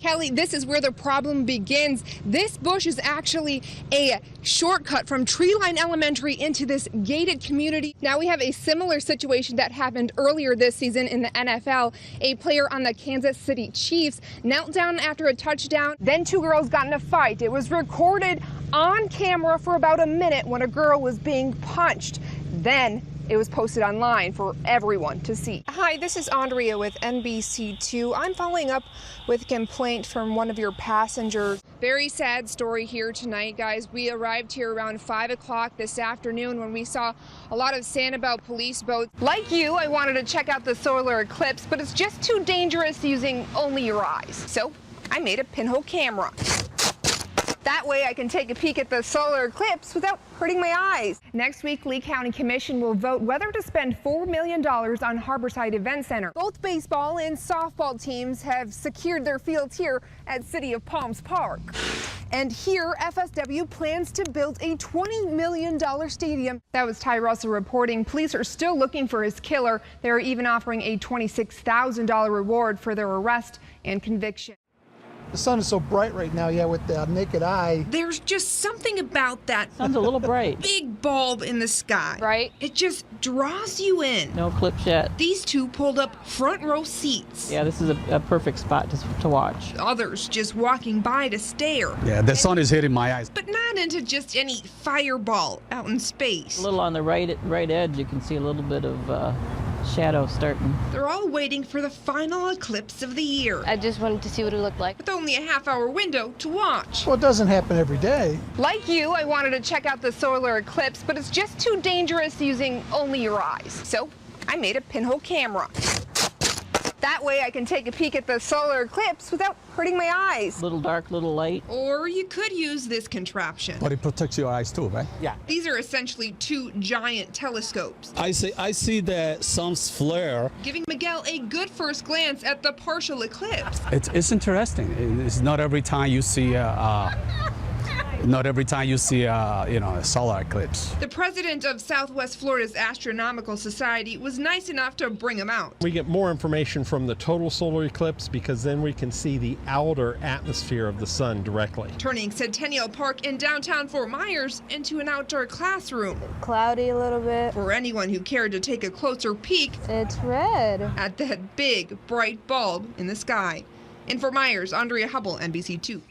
Kelly, this is where the problem begins. This bush is actually a shortcut from Treeline Elementary into this gated community. Now we have a similar situation that happened earlier this season in the NFL. A player on the Kansas City Chiefs knelt down after a touchdown. Then two girls got in a fight. It was recorded on camera for about a minute when a girl was being punched. Then it was posted online for everyone to see. Hi, this is Andrea with NBC2. I'm following up with a complaint from one of your passengers. Very sad story here tonight, guys. We arrived here around 5 o'clock this afternoon when we saw a lot of Sanibel police boats. Like you, I wanted to check out the solar eclipse, but it's just too dangerous using only your eyes. So I made a pinhole camera. That way I can take a peek at the solar eclipse without hurting my eyes. Next week, Lee County Commission will vote whether to spend $4 million on Harborside Event Center. Both baseball and softball teams have secured their fields here at City of Palms Park. And here, FSW plans to build a $20 million stadium. That was Ty Russell reporting. Police are still looking for his killer. They're even offering a $26,000 reward for their arrest and conviction. The sun is so bright right now, yeah, with the naked eye. There's just something about that Sun's a little bright. big bulb in the sky. Right? It just draws you in. No eclipse yet. These two pulled up front row seats. Yeah, this is a perfect spot to watch. Others just walking by to stare. Yeah, the sun is hitting my eyes. But not into just any fireball out in space. A little on the right edge, you can see a little bit of shadow starting. They're all waiting for the final eclipse of the year. I just wanted to see what it looked like. With only a half-hour window to watch. Well, it doesn't happen every day. Like you, I wanted to check out the solar eclipse, but it's just too dangerous using only your eyes. So I made a pinhole camera. That way I can take a peek at the solar eclipse without hurting my eyes. Little dark, little light. Or you could use this contraption. But it protects your eyes too, right? Yeah. These are essentially two giant telescopes, I see the sun's flare. giving Miguel a good first glance at the partial eclipse. It's interesting. It's not every time you see a solar eclipse. The president of Southwest Florida's Astronomical Society was nice enough to bring him out. We get more information from the total solar eclipse because then we can see the outer atmosphere of the sun directly. Turning Centennial Park in downtown Fort Myers into an outdoor classroom Cloudy a little bit. for anyone who cared to take a closer peek It's red. at that big, bright bulb in the sky. In Fort Myers, Andrea Hubbell, NBC2.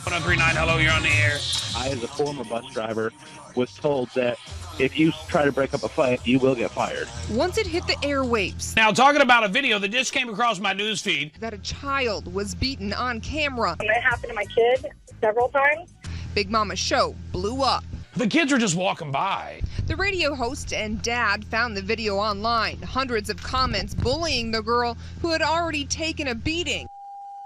1039, hello, you're on the air. I, as a former bus driver, was told that if you try to break up a fight, you will get fired. Once it hit the airwaves, Now, talking about a video that just came across my news feed. that a child was beaten on camera. It happened to my kid several times. Big Mama's show blew up. The kids were just walking by. The radio host and dad found the video online. Hundreds of comments bullying the girl who had already taken a beating.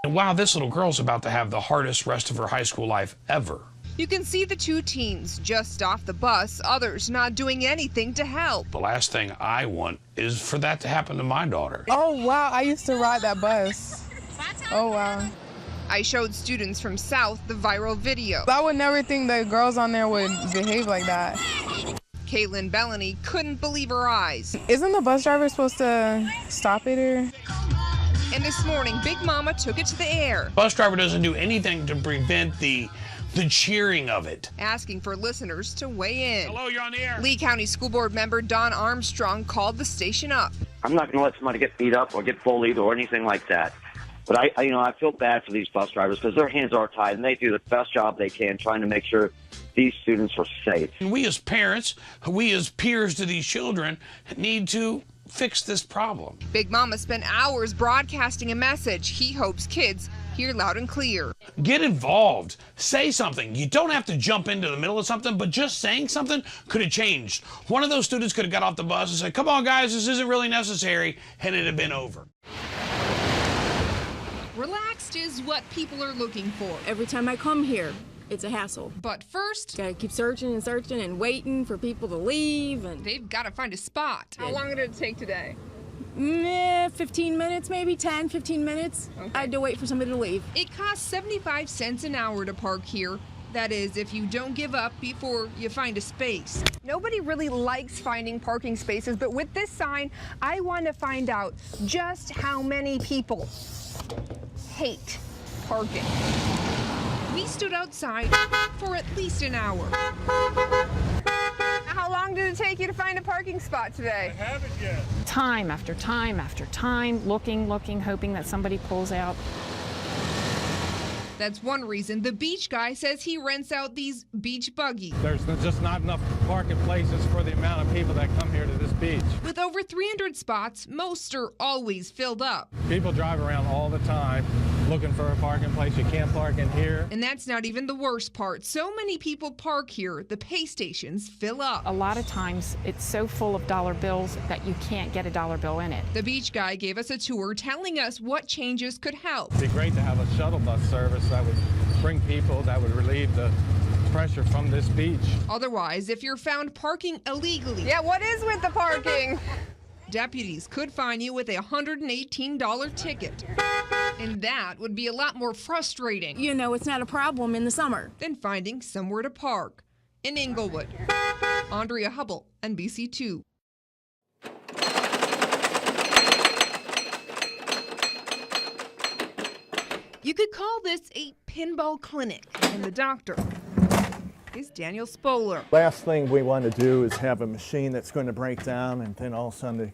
And wow, this little girl's about to have the hardest rest of her high school life ever. You can see the two teens just off the bus, others not doing anything to help. The last thing I want is for that to happen to my daughter. Oh, wow. I used to ride that bus. Oh, wow. I showed students from South the viral video. I would never think that girls on there would behave like that. Caitlin Bellany couldn't believe her eyes. Isn't the bus driver supposed to stop it or? And this morning, Big Mama took it to the air, Bus driver doesn't do anything to prevent the cheering of it. asking for listeners to weigh in. Hello, you're on the air. Lee County School Board member Don Armstrong called the station up. I'm not going to let somebody get beat up or get bullied or anything like that. But I feel bad for these bus drivers because their hands are tied and they do the best job they can trying to make sure these students are safe. And we as parents, we as peers to these children, need to fix this problem. Big Mama spent hours broadcasting a message he hopes kids hear loud and clear. Get involved. Say something. You don't have to jump into the middle of something, but just saying something could have changed. One of those students could have got off the bus and said, come on, guys, this isn't really necessary, and it'd have been over. Relaxed is what people are looking for. Every time I come here, it's a hassle. But first, Gotta keep searching and searching and waiting for people to leave, and they've got to find a spot. How long did it take today? 15 minutes, maybe 10, 15 minutes. Okay. I had to wait for somebody to leave. It costs 75 cents an hour to park here. That is, if you don't give up before you find a space. Nobody really likes finding parking spaces, but with this sign, I want to find out just how many people hate parking. We stood outside for at least an hour. How long did it take you to find a parking spot today? I haven't yet. Time after time after time, looking, hoping that somebody pulls out. That's one reason the beach guy says he rents out these beach buggies. There's just not enough parking places for the amount of people that come here to this beach. With over 300 spots, most are always filled up. People drive around all the time looking for a parking place. You can't park in here. And that's not even the worst part. So many people park here, the pay stations fill up. A lot of times it's so full of dollar bills that you can't get a dollar bill in it. The beach guy gave us a tour telling us what changes could help. It'd be great to have a shuttle bus service that would bring people, that would relieve the pressure from this beach. Otherwise, if you're found parking illegally, Yeah, what is with the parking? deputies could fine you with a $118 ticket. And that would be a lot more frustrating You know, it's not a problem in the summer. than finding somewhere to park. In Inglewood, Andrea Hubbell, NBC2. You could call this a pinball clinic, and the doctor is Daniel Spoler. Last thing we want to do is have a machine that's going to break down and then all of a sudden the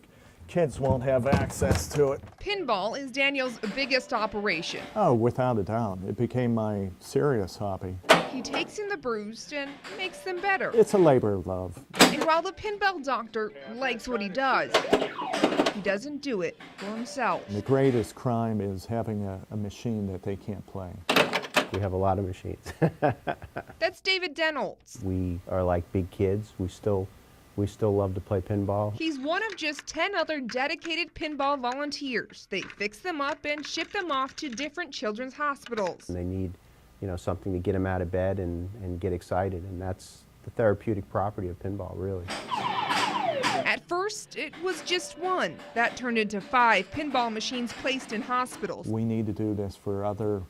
kids won't have access to it. Pinball is Daniel's biggest operation. Oh, without a doubt. It became my serious hobby. He takes in the bruised and makes them better. It's a labor of love. And while the pinball doctor likes what he does, he doesn't do it for himself. The greatest crime is having a machine that they can't play. We have a lot of machines. That's David Denholtz. We are like big kids. We still love to play pinball. He's one of just 10 other dedicated pinball volunteers. They fix them up and ship them off to different children's hospitals. And they need, something to get them out of bed and get excited, and that's the therapeutic property of pinball, really. At first, it was just one. That turned into 5 pinball machines placed in hospitals. We need to do this for other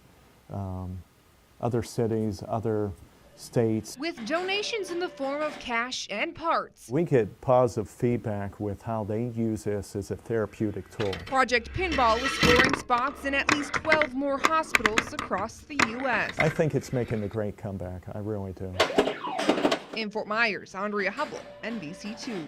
cities, other states. With donations in the form of cash and parts. We get positive feedback with how they use this as a therapeutic tool. Project Pinball is scoring spots in at least 12 more hospitals across the U.S. I think it's making a great comeback. I really do. In Fort Myers, Andrea Hubbell, NBC2.